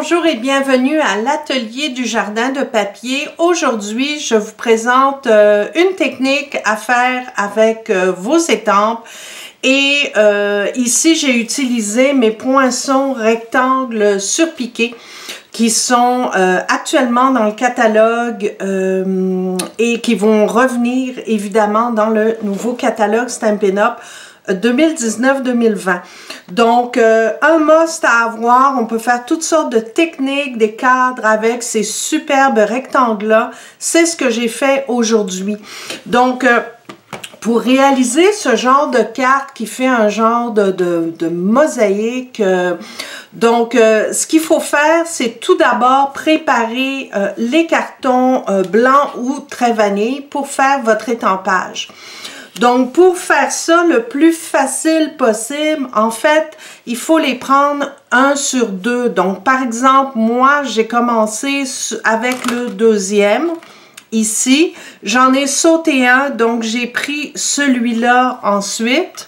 Bonjour et bienvenue à l'atelier du jardin de papier. Aujourd'hui, je vous présente une technique à faire avec vos étampes. Et ici, j'ai utilisé mes poinçons rectangles surpiqués qui sont actuellement dans le catalogue et qui vont revenir évidemment dans le nouveau catalogue Stampin' Up! 2019-2020. Donc, un must à avoir. On peut faire toutes sortes de techniques, des cadres avec ces superbes rectangles-là. C'est ce que j'ai fait aujourd'hui. Donc, pour réaliser ce genre de carte qui fait un genre de mosaïque, ce qu'il faut faire, c'est tout d'abord préparer les cartons blancs ou très vanille pour faire votre étampage. Donc, pour faire ça le plus facile possible, en fait, il faut les prendre un sur deux. Donc, par exemple, moi, j'ai commencé avec le deuxième. Ici, j'en ai sauté un, donc j'ai pris celui-là ensuite.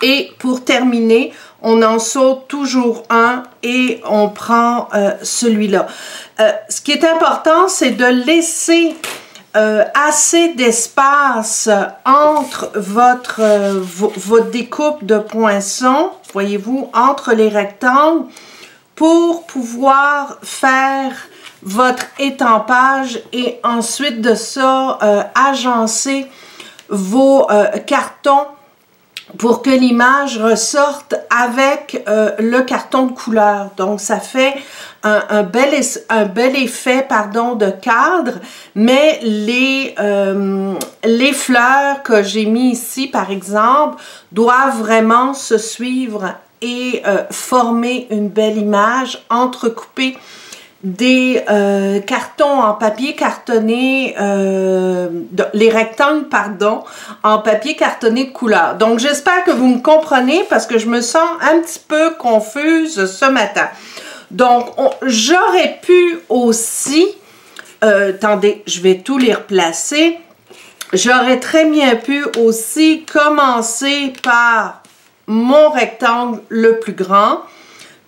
Et pour terminer, on en saute toujours un et on prend celui-là. Ce qui est important, c'est de laisser assez d'espace entre votre découpe de poinçons, voyez-vous, entre les rectangles, pour pouvoir faire votre étampage et ensuite de ça, agencer vos cartons pour que l'image ressorte avec le carton de couleur. Donc, ça fait un bel effet de cadre, mais les fleurs que j'ai mis ici, par exemple, doivent vraiment se suivre et former une belle image entrecoupée des cartons en papier cartonné, les rectangles, pardon, en papier cartonné de couleur. Donc, j'espère que vous me comprenez parce que je me sens un petit peu confuse ce matin. Donc, j'aurais pu aussi, attendez, je vais tout les replacer. J'aurais très bien pu aussi commencer par mon rectangle le plus grand,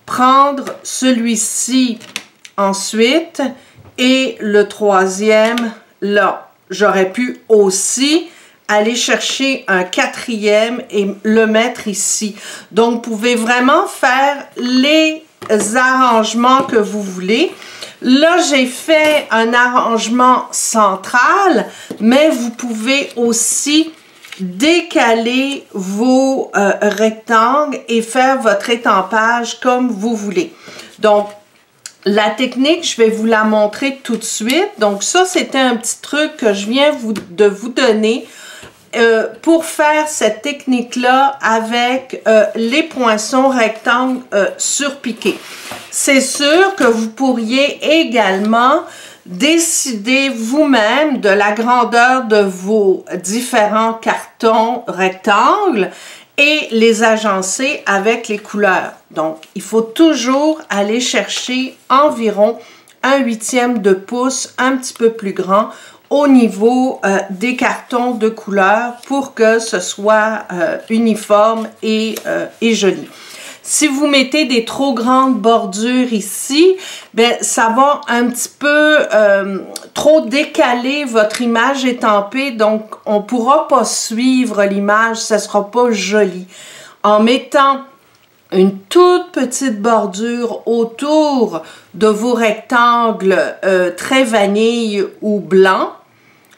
prendre celui-ci ensuite, et le troisième, là, j'aurais pu aussi aller chercher un quatrième et le mettre ici. Donc, vous pouvez vraiment faire les arrangements que vous voulez. Là, j'ai fait un arrangement central, mais vous pouvez aussi décaler vos rectangles et faire votre étampage comme vous voulez. Donc, la technique, je vais vous la montrer tout de suite. Donc ça, c'était un petit truc que je viens de vous donner pour faire cette technique-là avec les poinçons rectangles surpiqués. C'est sûr que vous pourriez également décider vous-même de la grandeur de vos différents cartons rectangles et les agencer avec les couleurs. Donc, il faut toujours aller chercher environ 1/8 de pouce, un petit peu plus grand, au niveau des cartons de couleur pour que ce soit uniforme et joli. Si vous mettez des trop grandes bordures ici, ben, ça va un petit peu trop décaler votre image étampée, donc on ne pourra pas suivre l'image, ça ne sera pas joli. En mettant une toute petite bordure autour de vos rectangles très vanille ou blanc,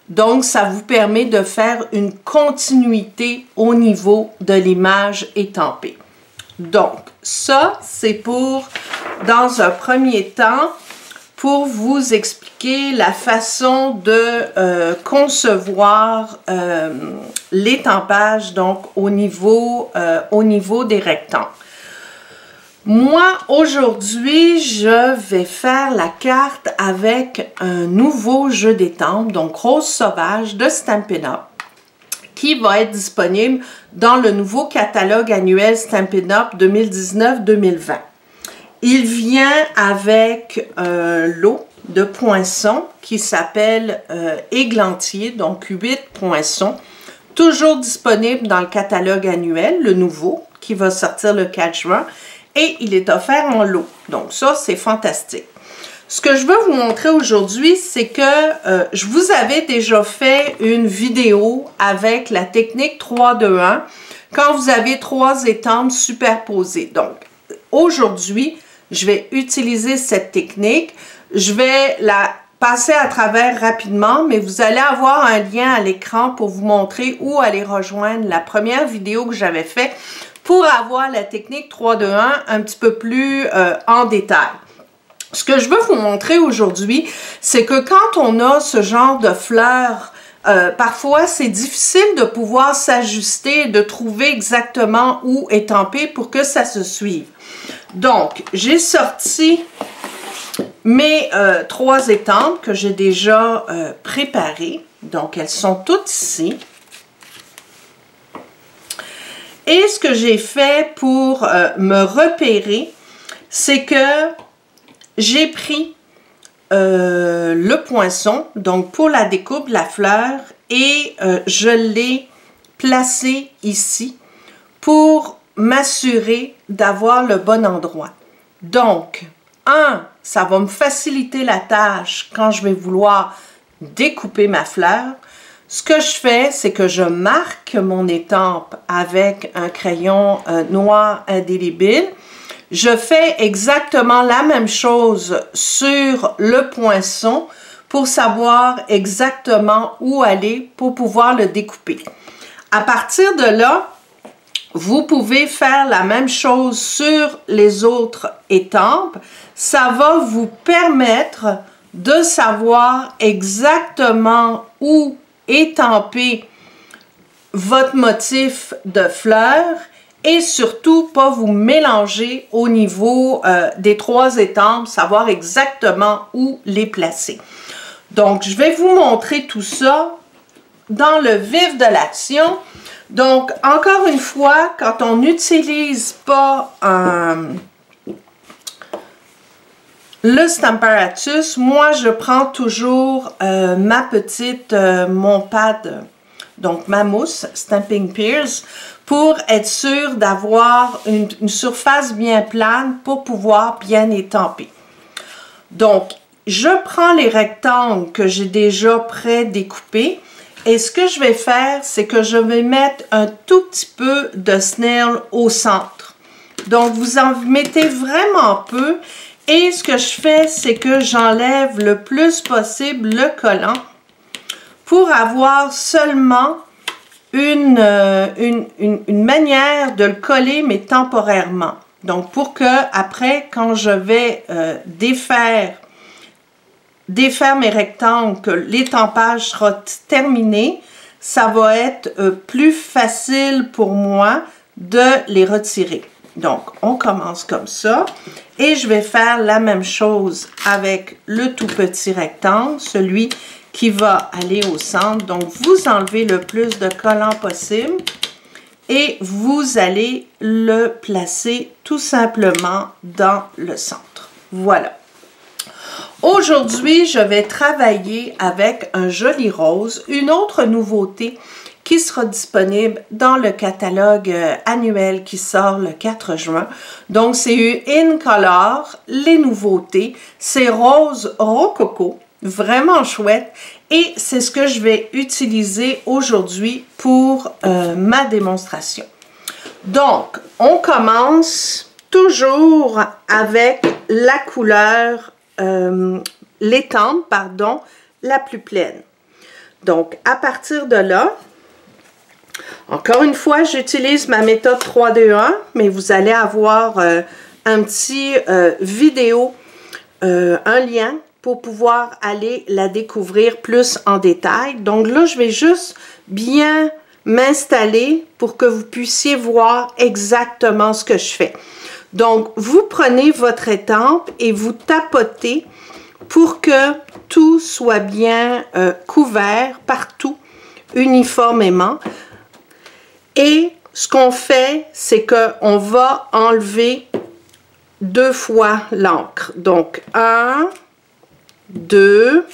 donc ça vous permet de faire une continuité au niveau de l'image étampée. Donc, ça, c'est pour, dans un premier temps, pour vous expliquer la façon de concevoir l'étampage, donc au niveau des rectangles. Moi, aujourd'hui, je vais faire la carte avec un nouveau jeu d'étampes, donc Rose Sauvage de Stampin' Up!, qui va être disponible dans le nouveau catalogue annuel Stampin' Up! 2019-2020. Il vient avec un lot de poinçons qui s'appelle Églantier, donc 8 poinçons, toujours disponible dans le catalogue annuel, le nouveau, qui va sortir le 4 juin. et il est offert en lot. Donc ça, c'est fantastique. Ce que je veux vous montrer aujourd'hui, c'est que je vous avais déjà fait une vidéo avec la technique 3-2-1 quand vous avez 3 étampes superposées. Donc, aujourd'hui, je vais utiliser cette technique. Je vais la passer à travers rapidement, mais vous allez avoir un lien à l'écran pour vous montrer où aller rejoindre la première vidéo que j'avais faite pour avoir la technique 3-2-1 un petit peu plus en détail. Ce que je veux vous montrer aujourd'hui, c'est que quand on a ce genre de fleurs, parfois c'est difficile de pouvoir s'ajuster, de trouver exactement où étamper pour que ça se suive. Donc, j'ai sorti mes 3 étampes que j'ai déjà préparées. Donc, elles sont toutes ici. Et ce que j'ai fait pour me repérer, c'est que j'ai pris le poinçon, donc pour la découpe de la fleur, et je l'ai placé ici pour m'assurer d'avoir le bon endroit. Donc, ça va me faciliter la tâche quand je vais vouloir découper ma fleur. Ce que je fais, c'est que je marque mon étampe avec un crayon noir indélébile. Je fais exactement la même chose sur le poinçon pour savoir exactement où aller pour pouvoir le découper. À partir de là, vous pouvez faire la même chose sur les autres étampes. Ça va vous permettre de savoir exactement où étamper votre motif de fleur et surtout pas vous mélanger au niveau des 3 étampes, savoir exactement où les placer. Donc, je vais vous montrer tout ça dans le vif de l'action. Donc, encore une fois, quand on n'utilise pas le Stamparatus, moi, je prends toujours mon pad, donc ma mousse Stampin' Pierce, pour être sûr d'avoir une surface bien plane pour pouvoir bien étamper. Donc, je prends les rectangles que j'ai déjà pré-découpés et ce que je vais faire, c'est que je vais mettre un tout petit peu de snail au centre. Donc, vous en mettez vraiment peu et ce que je fais, c'est que j'enlève le plus possible le collant pour avoir seulement une manière de le coller, mais temporairement. Donc, pour que après, quand je vais défaire mes rectangles, que l'étampage sera terminé, ça va être plus facile pour moi de les retirer. Donc, on commence comme ça. Et je vais faire la même chose avec le tout petit rectangle, celui qui va aller au centre. Donc, vous enlevez le plus de collant possible et vous allez le placer tout simplement dans le centre. Voilà. Aujourd'hui, je vais travailler avec un joli rose, une autre nouveauté qui sera disponible dans le catalogue annuel qui sort le 4 juin. Donc, c'est In Color, les nouveautés. C'est rose rococo, vraiment chouette. Et c'est ce que je vais utiliser aujourd'hui pour ma démonstration. Donc, on commence toujours avec la couleur, l'étampe, pardon, la plus pleine. Donc, à partir de là, encore une fois, j'utilise ma méthode 3-2-1, mais vous allez avoir un petit vidéo, un lien pour pouvoir aller la découvrir plus en détail. Donc là, je vais juste bien m'installer pour que vous puissiez voir exactement ce que je fais. Donc, vous prenez votre étampe et vous tapotez pour que tout soit bien couvert partout, uniformément. Et ce qu'on fait, c'est qu'on va enlever 2 fois l'encre. Donc, 1, 2,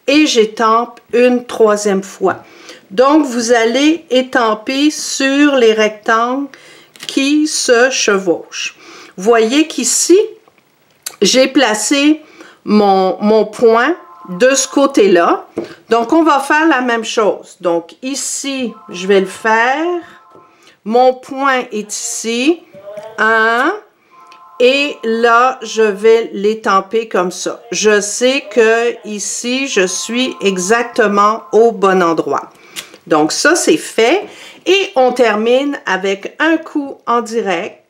et j'étampe une 3e fois. Donc, vous allez étamper sur les rectangles qui se chevauchent. Vous voyez qu'ici, j'ai placé mon point de ce côté-là. Donc, on va faire la même chose. Donc, ici, je vais le faire. Mon point est ici. 1. Et là, je vais l'étamper comme ça. Je sais que ici, je suis exactement au bon endroit. Donc, ça, c'est fait. Et on termine avec un coup en direct.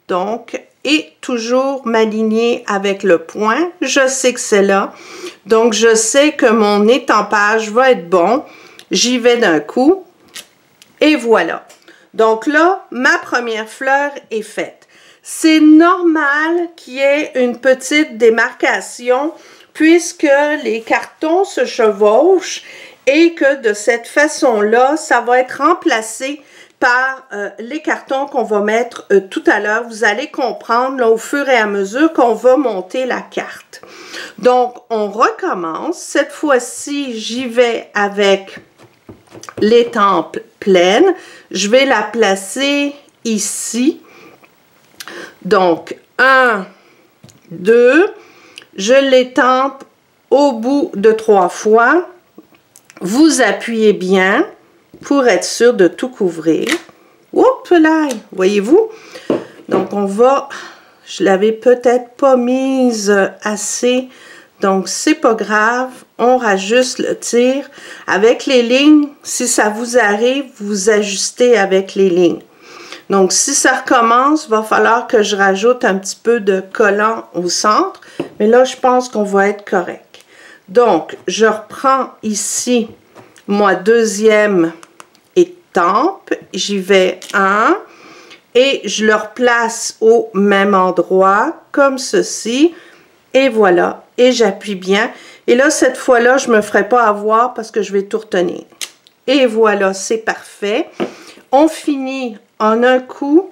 Donc, et toujours m'aligner avec le point. Je sais que c'est là. Donc, je sais que mon étampage va être bon. J'y vais d'un coup. Et voilà. Donc là, ma première fleur est faite. C'est normal qu'il y ait une petite démarcation puisque les cartons se chevauchent et que de cette façon-là, ça va être remplacé par les cartons qu'on va mettre tout à l'heure. Vous allez comprendre là, au fur et à mesure qu'on va monter la carte. Donc, on recommence. Cette fois-ci, j'y vais avec l'étampe pleine. Je vais la placer ici. Donc, 1, 2, je l'étampe au bout de 3 fois. Vous appuyez bien pour être sûr de tout couvrir. Oups là, voyez-vous? Donc, on va, je l'avais peut-être pas mise assez, donc c'est pas grave. On rajuste le tir. Avec les lignes, si ça vous arrive, vous ajustez avec les lignes. Donc, si ça recommence, il va falloir que je rajoute un petit peu de collant au centre. Mais là, je pense qu'on va être correct. Donc, je reprends ici ma deuxième étampe. J'y vais 1 et je le replace au même endroit, comme ceci. Et voilà. Et j'appuie bien. Et là, cette fois-là, je ne me ferai pas avoir parce que je vais tout retenir. Et voilà, c'est parfait. On finit en un coup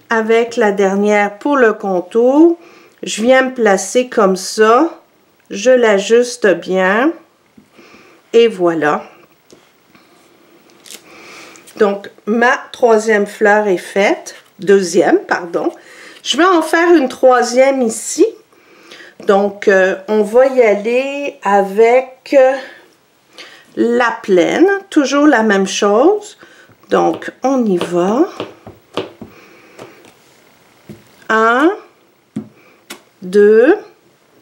avec la dernière pour le contour. Je viens me placer comme ça. Je l'ajuste bien. Et voilà. Donc, ma troisième fleur est faite. Deuxième, pardon. Je vais en faire une troisième ici. Donc, on va y aller avec la pleine. Toujours la même chose. Donc, on y va. 1, 2,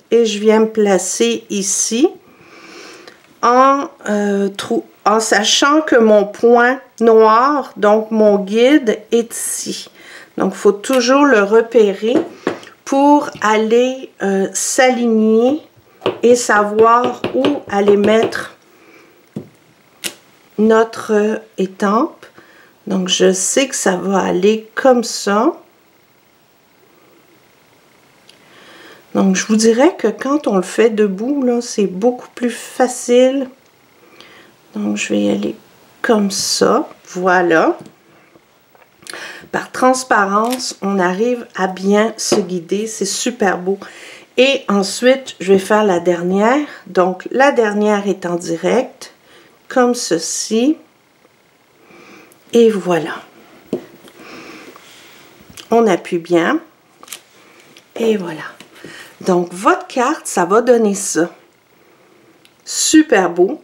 et je viens me placer ici en sachant que mon point noir, donc mon guide, est ici. Donc, il faut toujours le repérer pour aller s'aligner et savoir où aller mettre notre étampe. Donc, je sais que ça va aller comme ça. Donc, je vous dirais que quand on le fait debout, là, c'est beaucoup plus facile. Donc, je vais y aller comme ça. Voilà. Par transparence, on arrive à bien se guider. C'est super beau. Et ensuite, je vais faire la dernière. Donc, la dernière est en direct, comme ceci. Et voilà. On appuie bien. Et voilà. Donc, votre carte, ça va donner ça. Super beau.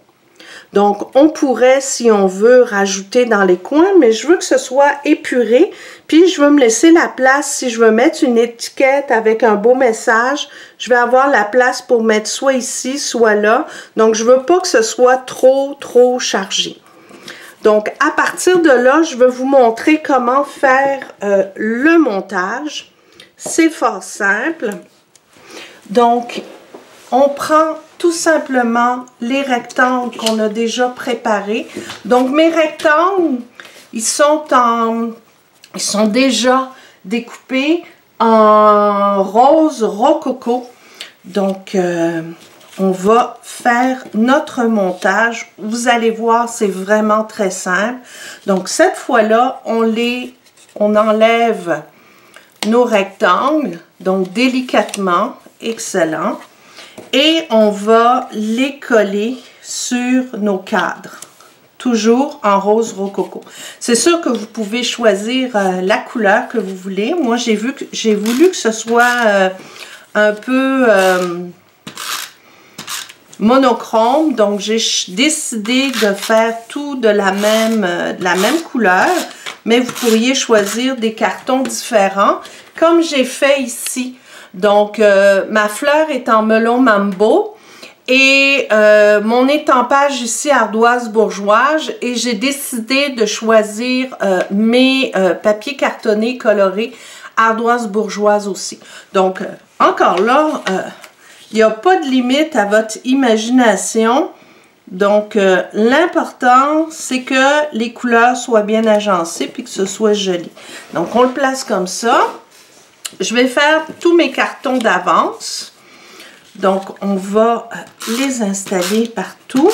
Donc, on pourrait, si on veut, rajouter dans les coins, mais je veux que ce soit épuré. Puis, je veux me laisser la place. Si je veux mettre une étiquette avec un beau message, je vais avoir la place pour mettre soit ici, soit là. Donc, je veux pas que ce soit trop chargé. Donc, à partir de là, je vais vous montrer comment faire le montage. C'est fort simple. Donc, on prend tout simplement les rectangles qu'on a déjà préparés. Donc, mes rectangles, ils sont déjà découpés en rose rococo. Donc, on va faire notre montage. Vous allez voir, c'est vraiment très simple. Donc, cette fois-là, on enlève nos rectangles, donc délicatement, excellent. Et on va les coller sur nos cadres, toujours en rose rococo. C'est sûr que vous pouvez choisir la couleur que vous voulez. Moi, j'ai voulu que ce soit un peu monochrome, donc j'ai décidé de faire tout de la même couleur, mais vous pourriez choisir des cartons différents, comme j'ai fait ici. Donc, ma fleur est en melon mambo et mon étampage ici ardoise bourgeoise, et j'ai décidé de choisir mes papiers cartonnés colorés ardoise bourgeoise aussi. Donc, encore là, il n'y a pas de limite à votre imagination. Donc, l'important, c'est que les couleurs soient bien agencées puis que ce soit joli. Donc, on le place comme ça. Je vais faire tous mes cartons d'avance. Donc, on va les installer partout.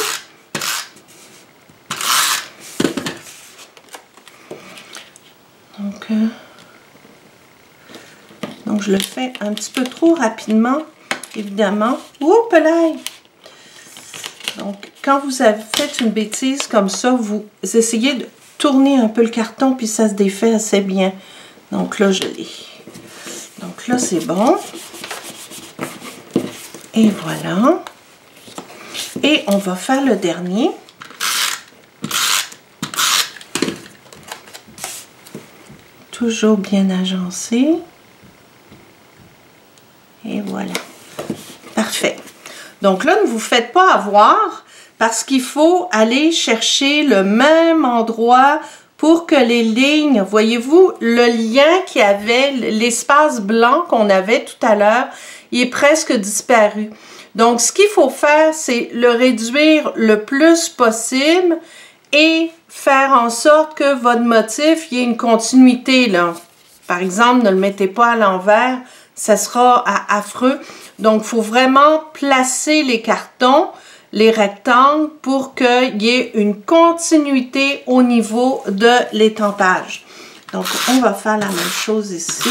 Donc, je le fais un petit peu trop rapidement, évidemment. Oups, là! Donc, quand vous faites une bêtise comme ça, vous essayez de tourner un peu le carton, puis ça se défait assez bien. Donc là, je l'ai. Donc là, c'est bon. Et voilà. Et on va faire le dernier. Toujours bien agencé. Et voilà. Parfait. Donc là, ne vous faites pas avoir parce qu'il faut aller chercher le même endroit pour que les lignes, voyez-vous, le lien qui avait, l'espace blanc qu'on avait tout à l'heure, il est presque disparu. Donc, ce qu'il faut faire, c'est le réduire le plus possible et faire en sorte que votre motif, il y ait une continuité, là. Par exemple, ne le mettez pas à l'envers, ça sera affreux. Donc, il faut vraiment placer les cartons, les rectangles, pour qu'il y ait une continuité au niveau de l'étampage. Donc, on va faire la même chose ici.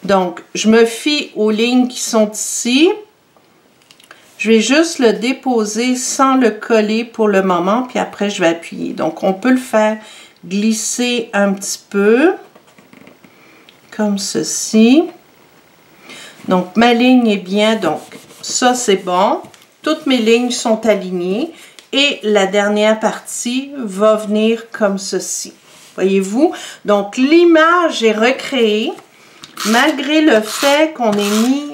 Donc, je me fie aux lignes qui sont ici. Je vais juste le déposer sans le coller pour le moment, puis après, je vais appuyer. Donc, on peut le faire glisser un petit peu, comme ceci. Donc, ma ligne est bien, donc ça, c'est bon. Toutes mes lignes sont alignées et la dernière partie va venir comme ceci. Voyez-vous? Donc, l'image est recréée malgré le fait qu'on ait mis,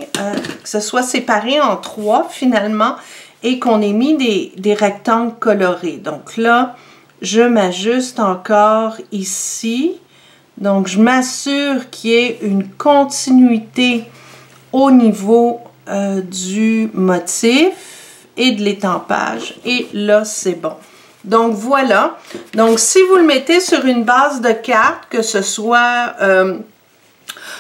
que ce soit séparé en trois finalement, et qu'on ait mis des rectangles colorés. Donc là, je m'ajuste encore ici. Donc, je m'assure qu'il y ait une continuité au niveau du motif et de l'étampage. Et là, c'est bon. Donc, voilà. Donc, si vous le mettez sur une base de carte, que ce soit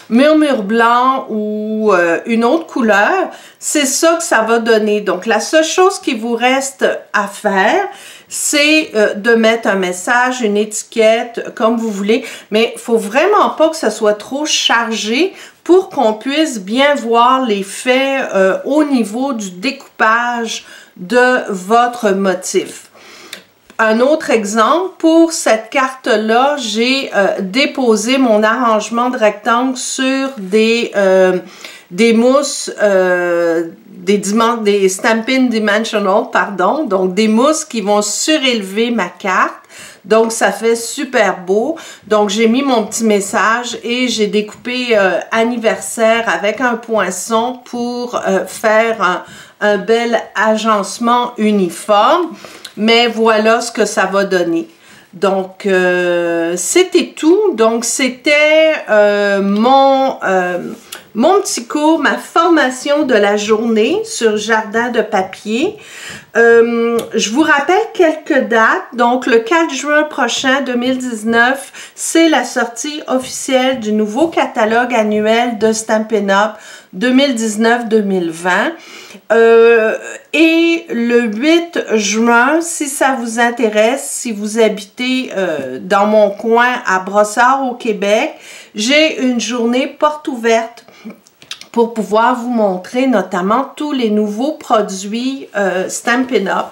murmure blanc ou une autre couleur, c'est ça que ça va donner. Donc, la seule chose qui vous reste à faire, c'est de mettre un message, une étiquette, comme vous voulez, mais il ne faut vraiment pas que ça soit trop chargé pour qu'on puisse bien voir l'effet au niveau du découpage de votre motif. Un autre exemple, pour cette carte-là, j'ai déposé mon arrangement de rectangle sur des mousses, des Stampin' Dimensional, pardon, donc des mousses qui vont surélever ma carte. Donc, ça fait super beau. Donc, j'ai mis mon petit message et j'ai découpé anniversaire avec un poinçon pour faire un bel agencement uniforme. Mais voilà ce que ça va donner. Donc, c'était tout. Donc, c'était mon petit cours, ma formation de la journée sur jardin de papier. Je vous rappelle quelques dates. Donc, le 4 juin prochain, 2019, c'est la sortie officielle du nouveau catalogue annuel de Stampin' Up! 2019-2020. Et le 8 juin, si ça vous intéresse, si vous habitez dans mon coin à Brossard au Québec, j'ai une journée porte ouverte pour pouvoir vous montrer notamment tous les nouveaux produits Stampin' Up.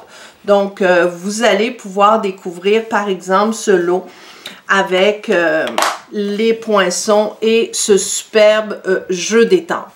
Donc, vous allez pouvoir découvrir, par exemple, ce lot avec les poinçons et ce superbe jeu d'étampes.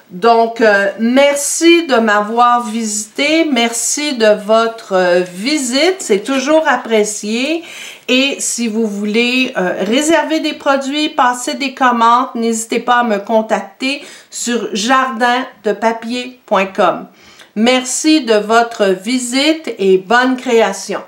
Donc, merci de m'avoir visité, merci de votre visite, c'est toujours apprécié. Et si vous voulez réserver des produits, passer des commandes, n'hésitez pas à me contacter sur jardindepapier.com. Merci de votre visite et bonne création.